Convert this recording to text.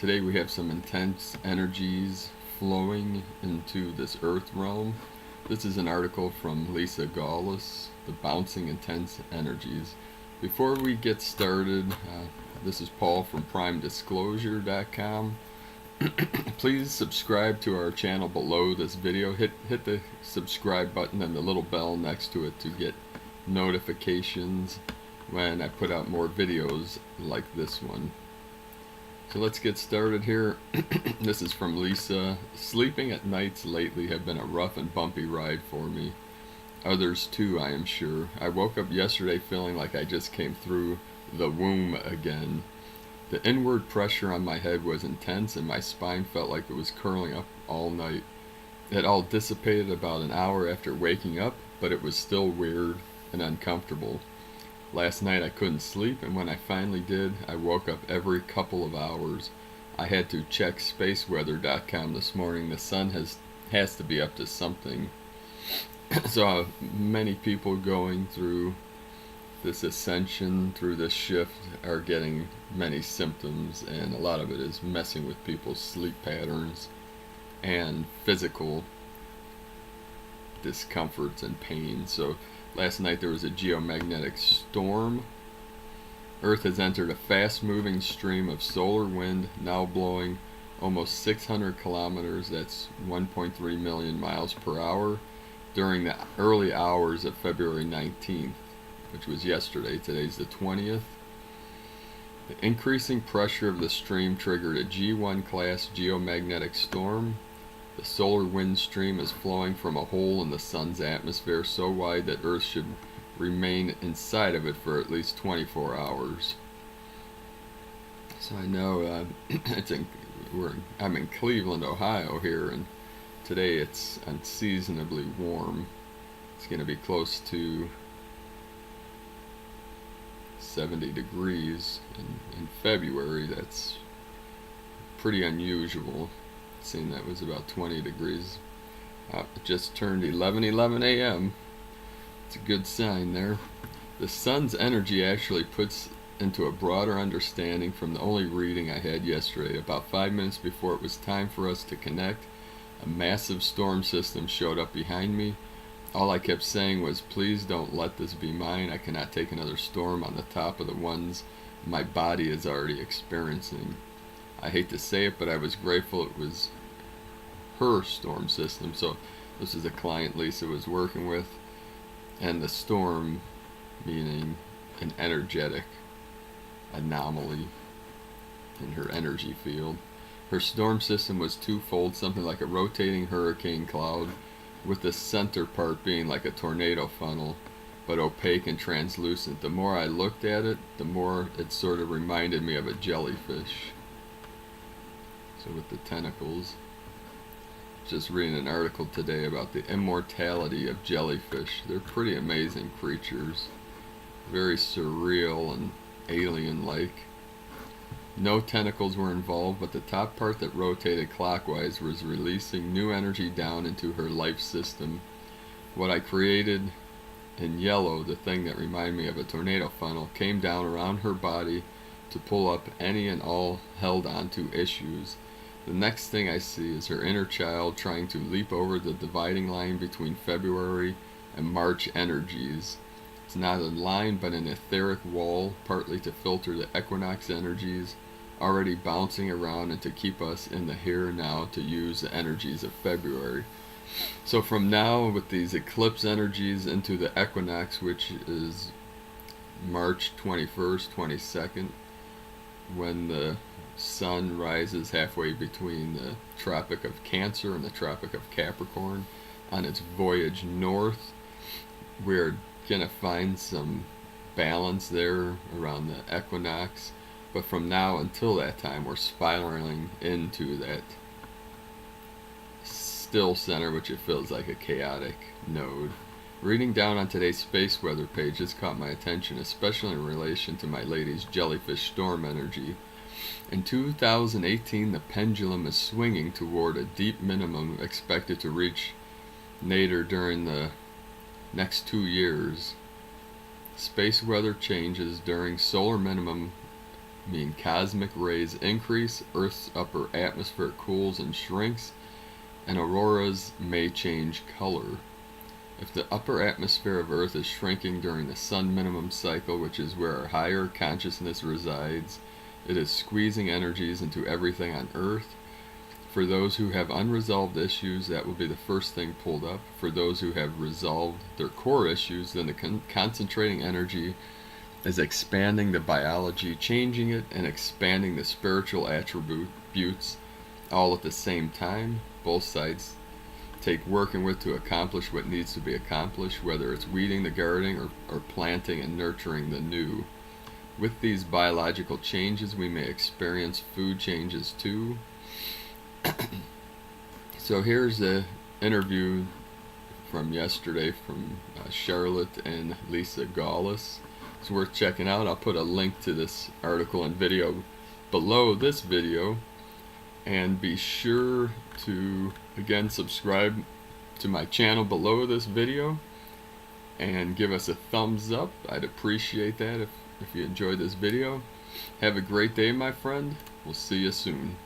Today we have some intense energies flowing into this earth realm. This is an article from Lisa Gaulis, The Bouncing Intense Energies. Before we get started, this is Paul from PrimeDisclosure.com. Please subscribe to our channel below this video. Hit the subscribe button and the little bell next to it to get notifications when I put out more videos like this one. So let's get started here. This is from Lisa. Sleeping at nights lately have been a rough and bumpy ride for me. Others too, I am sure. I woke up yesterday feeling like I just came through the womb again. The inward pressure on my head was intense and my spine felt like it was curling up all night. It all dissipated about an hour after waking up, but it was still weird and uncomfortable. Last night I couldn't sleep, and when I finally did, I woke up every couple of hours. I had to check spaceweather.com this morning. The sun has to be up to something. So many people going through this ascension, through this shift, are getting many symptoms, and a lot of it is messing with people's sleep patterns and physical discomforts and pain. So last night there was a geomagnetic storm. Earth has entered a fast-moving stream of solar wind, now blowing almost 600 kilometers, that's 1.3 million miles per hour, during the early hours of February 19th, which was yesterday. Today's the 20th. The increasing pressure of the stream triggered a G1 class geomagnetic storm. The solar wind stream is flowing from a hole in the sun's atmosphere so wide that Earth should remain inside of it for at least 24 hours. So I know I'm in Cleveland, Ohio here, and today it's unseasonably warm. It's going to be close to 70 degrees in February. That's pretty unusual. Seeing that was about 20 degrees. It just turned 11:11 a.m. It's a good sign there. The sun's energy actually puts into a broader understanding from the only reading I had yesterday. About 5 minutes before it was time for us to connect, a massive storm system showed up behind me. All I kept saying was, please don't let this be mine. I cannot take another storm on the top of the ones my body is already experiencing. I hate to say it, but I was grateful it was her storm system. So this is a client Lisa was working with, and the storm meaning an energetic anomaly in her energy field. Her storm system was twofold, something like a rotating hurricane cloud, with the center part being like a tornado funnel, but opaque and translucent. The more I looked at it, the more it sort of reminded me of a jellyfish. So with the tentacles. Just reading an article today about the immortality of jellyfish. They're pretty amazing creatures. Very surreal and alien-like. No tentacles were involved, but the top part that rotated clockwise was releasing new energy down into her life system. What I created in yellow, the thing that reminded me of a tornado funnel, came down around her body to pull up any and all held onto issues. The next thing I see is her inner child trying to leap over the dividing line between February and March energies. It's not a line but an etheric wall, partly to filter the equinox energies already bouncing around and to keep us in the here and now to use the energies of February. So from now, with these eclipse energies into the equinox, which is March 21st, 22nd, when the sun rises halfway between the Tropic of Cancer and the Tropic of Capricorn on its voyage north, we're gonna find some balance there around the equinox. But from now until that time, we're spiraling into that still center, which it feels like a chaotic node. Reading down on today's space weather page has caught my attention, especially in relation to my lady's jellyfish storm energy. In 2018, the pendulum is swinging toward a deep minimum expected to reach nadir during the next 2 years. Space weather changes during solar minimum mean cosmic rays increase, Earth's upper atmosphere cools and shrinks, and auroras may change color. If the upper atmosphere of Earth is shrinking during the sun minimum cycle, which is where our higher consciousness resides, it is squeezing energies into everything on Earth. For those who have unresolved issues, that will be the first thing pulled up. For those who have resolved their core issues, then the concentrating energy is expanding the biology, changing it, and expanding the spiritual attributes all at the same time. Both sides take working with to accomplish what needs to be accomplished, whether it's weeding the garden or planting and nurturing the new. With these biological changes, we may experience food changes too. So here's the interview from yesterday from Charlotte and Lisa Gaulis. It's worth checking out. I'll put a link to this article and video below this video, and be sure to again subscribe to my channel below this video and give us a thumbs up. I'd appreciate that if you enjoyed this video. Have a great day, my friend. We'll see you soon.